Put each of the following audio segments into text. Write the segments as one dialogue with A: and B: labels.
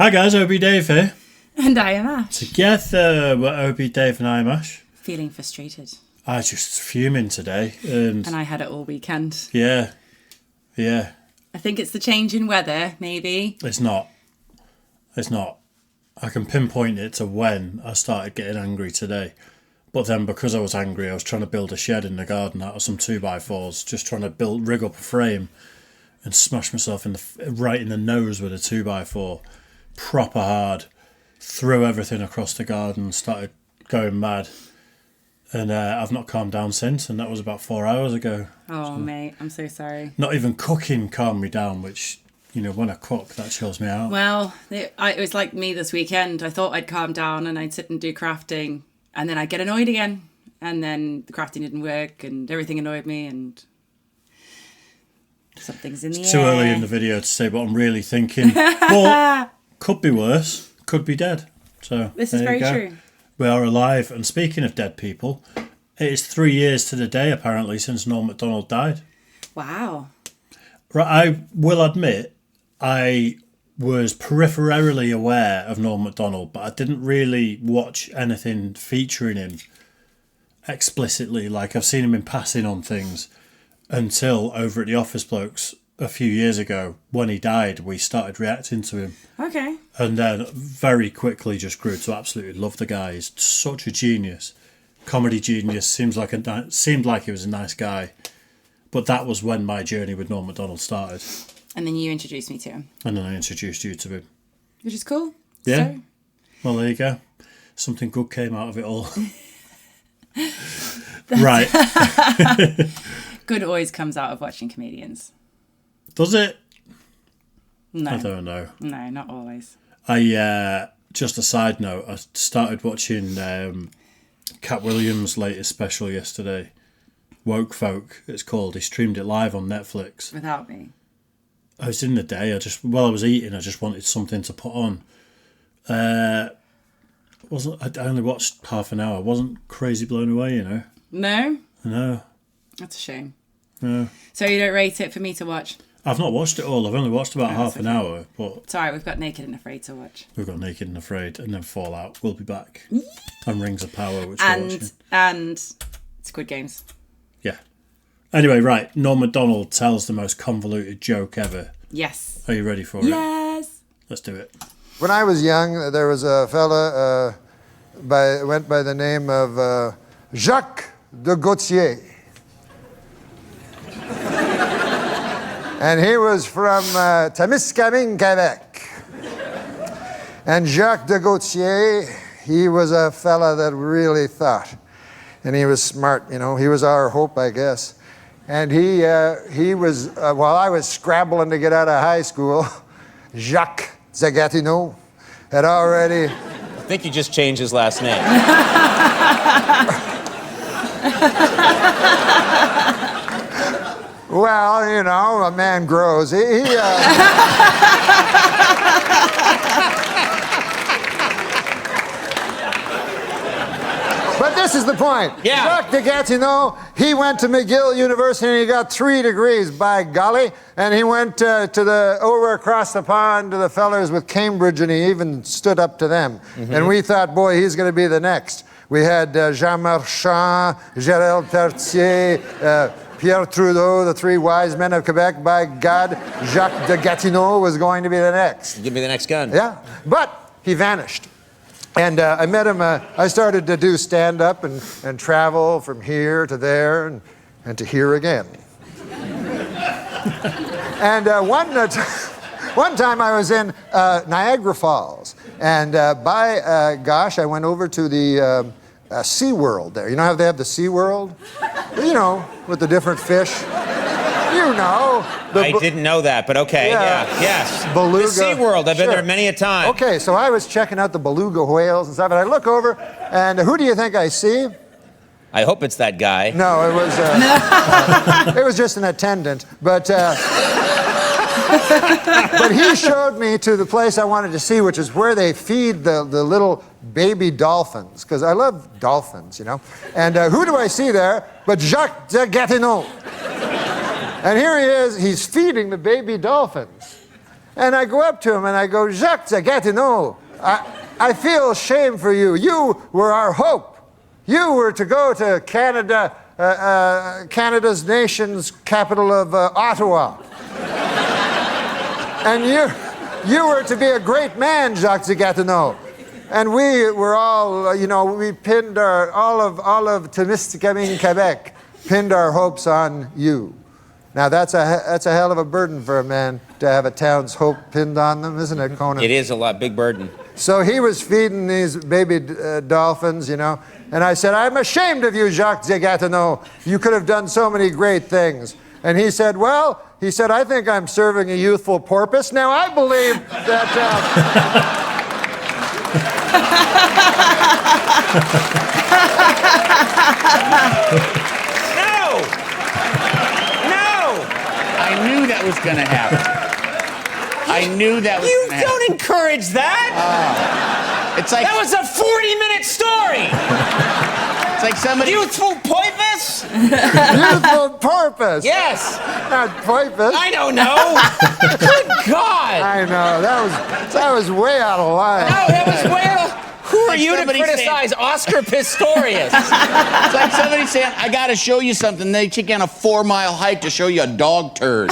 A: Hi guys, Obi Dave here.
B: And I am Ash.
A: Together we're Obi Dave and I am Ash.
B: Feeling frustrated.
A: I was just fuming today. And
B: I had it all weekend.
A: Yeah.
B: I think it's the change in weather, maybe.
A: It's not. I can pinpoint it to when I started getting angry today. But then because I was angry, I was trying to build a shed in the garden out of some 2x4s, just trying to rig up a frame and smash myself right in the nose with a 2x4. Proper hard. Threw everything across the garden, started going mad. And I've not calmed down since, and that was about 4 hours ago.
B: Oh, mate, I'm so sorry.
A: Not even cooking calmed me down, which, you know, when I cook, that chills me out.
B: Well, it was like me this weekend. I thought I'd calm down and I'd sit and do crafting, and then I'd get annoyed again. And then the crafting didn't work, and everything annoyed me, and something's in the air.
A: It's too early in the video to say what I'm really thinking. But could be worse, could be dead. So
B: this is very true.
A: We are alive. And speaking of dead people, it is 3 years to the day, apparently, since Norm Macdonald died.
B: Wow.
A: Right, I will admit, I was peripherally aware of Norm Macdonald, but I didn't really watch anything featuring him explicitly. Like, I've seen him in passing on things until over at the Office Blokes a few years ago, when he died, we started reacting to him.
B: Okay.
A: And then very quickly just grew to absolutely love the guy. He's such a genius. Comedy genius. Seemed like he was a nice guy. But that was when my journey with Norm Macdonald started.
B: And then you introduced me to him.
A: And then I introduced you to him.
B: Which is cool.
A: Yeah.
B: So.
A: Well, there you go. Something good came out of it all. Right.
B: Good always comes out of watching comedians.
A: Does it?
B: No.
A: I don't know.
B: No, not always.
A: Just a side note, I started watching Cat Williams' latest special yesterday. Woke Folk, it's called. He streamed it live on Netflix.
B: Without me.
A: I was in the day. While I was eating, I just wanted something to put on. I only watched half an hour. I wasn't crazy blown away, you know.
B: No?
A: No.
B: That's a shame.
A: No.
B: So you don't rate it for me to watch?
A: I've not watched it all. I've only watched about half an hour. But
B: it's all right. We've got Naked and Afraid to watch.
A: We've got Naked and Afraid, and then Fallout. We'll be back. And Rings of Power, which we're watching.
B: And Squid Games.
A: Yeah. Anyway, right. Norm Macdonald tells the most convoluted joke ever.
B: Yes.
A: Are you ready for it?
B: Yes.
A: Let's do it.
C: When I was young, there was a fella went by the name of Jacques de Gautier. And he was from Témiscamingue, Quebec. And Jacques de Gautier, he was a fella that really thought. And he was smart, you know. He was our hope, I guess. And he was, while I was scrabbling to get out of high school, Jacques Zagatineau had already...
D: I think you just changed his last name.
C: Well, you know, a man grows. But this is the point.
D: Yeah.
C: Jacques de Gatineau, he went to McGill University and he got 3 degrees, by golly. And he went over across the pond to the fellers with Cambridge, and he even stood up to them. Mm-hmm. And we thought, boy, he's going to be the next. We had Jean Marchand, Gérald Tertier, Pierre Trudeau, the 3 wise men of Quebec. By God, Jacques de Gatineau was going to be the next.
D: Give me the next gun.
C: Yeah, but he vanished. And I met him, I started to do stand-up and travel from here to there and to here again. And one time I was in Niagara Falls, and gosh, I went over to the SeaWorld there. You know how they have the SeaWorld? You know, with the different fish. You know.
D: I didn't know that, but okay, yeah, yes.
C: Beluga.
D: The SeaWorld, I've been there many a time.
C: Okay, so I was checking out the beluga whales and stuff, and I look over, and who do you think I see?
D: I hope it's that guy.
C: No, it was just an attendant, but he showed me to the place I wanted to see, which is where they feed the little baby dolphins, because I love dolphins, you know. And who do I see there but Jacques de Gatineau? And here he is, he's feeding the baby dolphins. And I go up to him and I go, Jacques Gatineau, I feel shame for you. You were our hope. You were to go to Canada, Canada's nation's capital of Ottawa. And you were to be a great man, Jacques Gatineau. And we were all, we pinned all of Témiscamingue, Quebec, pinned our hopes on you. Now, that's a hell of a burden for a man to have a town's hope pinned on them, isn't it, Conan?
D: It is a big burden.
C: So he was feeding these baby dolphins, and I said, I'm ashamed of you, Jacques Gatineau. You could have done so many great things. And he said, I think I'm serving a youthful porpoise. Now, I believe that...
E: I knew that was going to happen. I knew that was
D: You
E: going to happen.
D: don't encourage that.
E: It's like
D: That was a 40-minute story.
E: it's like somebody.
D: Youthful porpoise?
C: Youthful porpoise.
D: Yes.
C: Not porpoise.
D: I don't know. Good God.
C: I know. That was way out of line.
D: No, that was well. Who are you to
E: somebody
D: criticize Oscar Pistorius?
E: It's like somebody saying, I got to show you something. They take you on a 4-mile hike to show you a dog turd.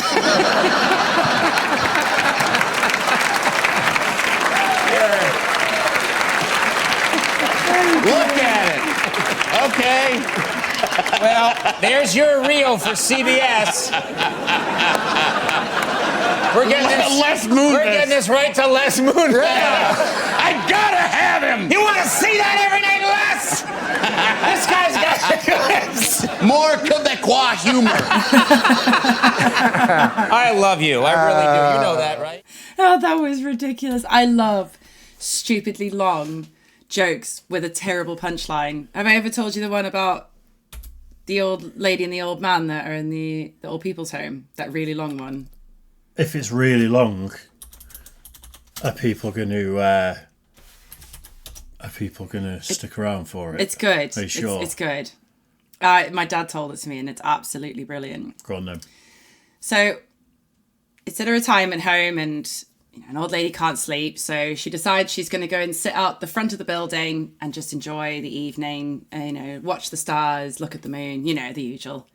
E: Look at it. Okay.
D: Well, there's your reel for CBS. We're getting this right to Les Moonves.
E: I gotta have him.
D: You want to see that every night, Les? This guy's got
E: More Quebecois humor.
D: I love you. I really do. You know that, right?
B: Oh, that was ridiculous. I love stupidly long jokes with a terrible punchline. Have I ever told you the one about the old lady and the old man that are in the old people's home? That really long one.
A: If it's really long, are people going to stick around for it?
B: It's good.
A: Are you sure?
B: It's good. My dad told it to me, and it's absolutely brilliant.
A: Go on then.
B: So it's at a retirement home, and an old lady can't sleep, so she decides she's going to go and sit out the front of the building and just enjoy the evening, watch the stars, look at the moon, the usual.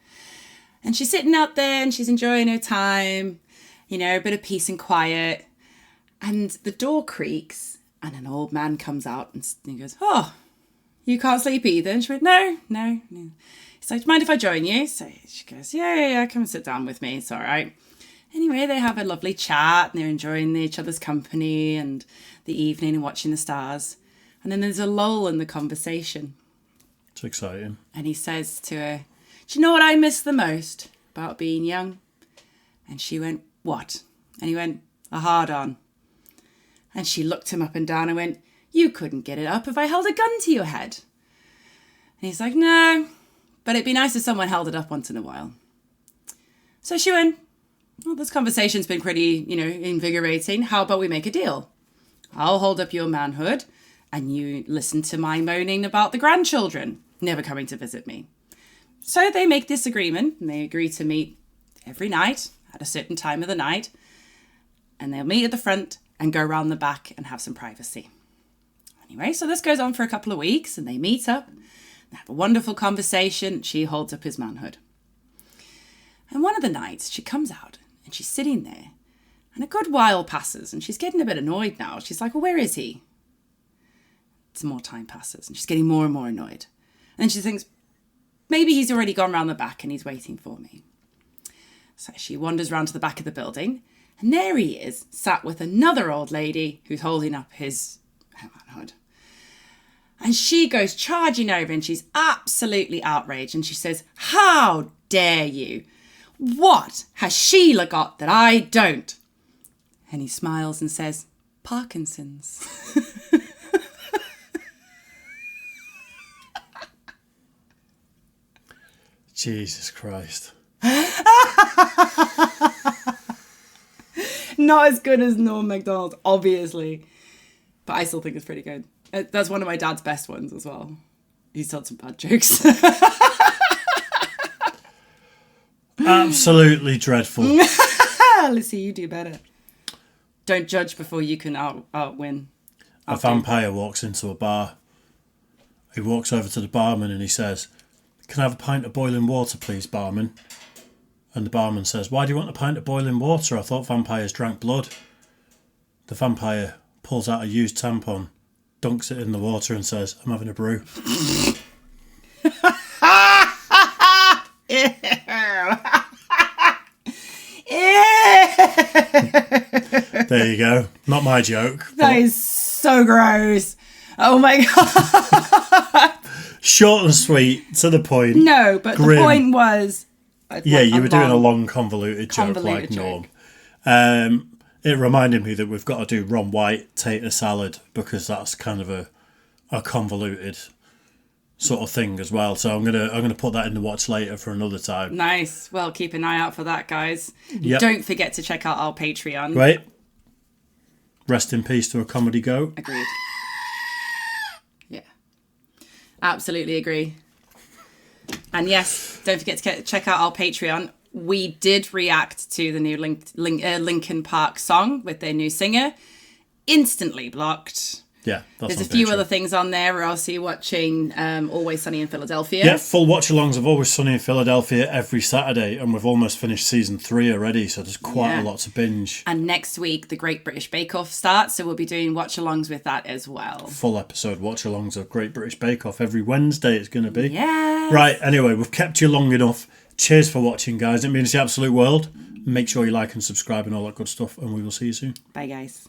B: And she's sitting out there and she's enjoying her time, a bit of peace and quiet. And the door creaks and an old man comes out and he goes, "Oh, you can't sleep either?" And she went, No. He's like, "Do you mind if I join you?" So she goes, Yeah, come and sit down with me. It's all right. Anyway, they have a lovely chat and they're enjoying each other's company and the evening and watching the stars. And then there's a lull in the conversation.
A: It's exciting.
B: And he says to her, "Do you know what I miss the most about being young?" And she went, "What?" And he went, "A hard-on." And she looked him up and down and went, "You couldn't get it up if I held a gun to your head." And he's like, "No, but it'd be nice if someone held it up once in a while." So she went, "Well, this conversation's been pretty, invigorating. How about we make a deal? I'll hold up your manhood and you listen to my moaning about the grandchildren never coming to visit me." So they make this agreement and they agree to meet every night at a certain time of the night. And they'll meet at the front and go around the back and have some privacy. Anyway, so this goes on for a couple of weeks and they meet up. They have a wonderful conversation. She holds up his manhood. And one of the nights she comes out and she's sitting there and a good while passes and she's getting a bit annoyed now. She's like, "Well, where is he?" Some more time passes and she's getting more and more annoyed. And she thinks, maybe he's already gone round the back and he's waiting for me. So she wanders round to the back of the building and there he is, sat with another old lady who's holding up his manhood. And she goes charging over and she's absolutely outraged. And she says, "How dare you? What has Sheila got that I don't?" And he smiles and says, "Parkinson's."
A: Jesus Christ.
B: Not as good as Norm Macdonald, obviously. But I still think it's pretty good. That's one of my dad's best ones as well. He's told some bad jokes.
A: Absolutely dreadful.
B: Let's see, you do better. Don't judge before you can outwin.
A: A vampire walks into a bar. He walks over to the barman and he says, "Can I have a pint of boiling water, please, barman?" And the barman says, "Why do you want a pint of boiling water? I thought vampires drank blood." The vampire pulls out a used tampon, dunks it in the water and says, "I'm having a brew." There you go. Not my joke.
B: That is so gross. Oh my God.
A: Short and sweet, to the point.
B: No, but
A: Grim.
B: the point was...
A: Yeah, you were doing a long convoluted joke like
B: joke.
A: Norm. It reminded me that we've got to do Ron White tater salad because that's kind of a convoluted sort of thing as well. So I'm gonna put that in the watch later for another time.
B: Nice. Well, keep an eye out for that, guys.
A: Yep.
B: Don't forget to check out our Patreon.
A: Right. Rest in peace to a comedy goat.
B: Agreed. Yeah. Absolutely agree. And yes, don't forget to check out our Patreon. We did react to the new Linkin Park song with their new singer. Instantly blocked.
A: Yeah, that's
B: There's a few other things on there. We're also watching Always Sunny in Philadelphia.
A: Yeah, full watch-alongs of Always Sunny in Philadelphia every Saturday, and we've almost finished season 3 already, so there's quite a lot to binge.
B: And next week, the Great British Bake Off starts, so we'll be doing watch-alongs with that as well.
A: Full episode watch-alongs of Great British Bake Off every Wednesday it's going to be.
B: Yeah.
A: Right, anyway, we've kept you long enough. Cheers for watching, guys. It means the absolute world. Make sure you like and subscribe and all that good stuff, and we will see you soon.
B: Bye, guys.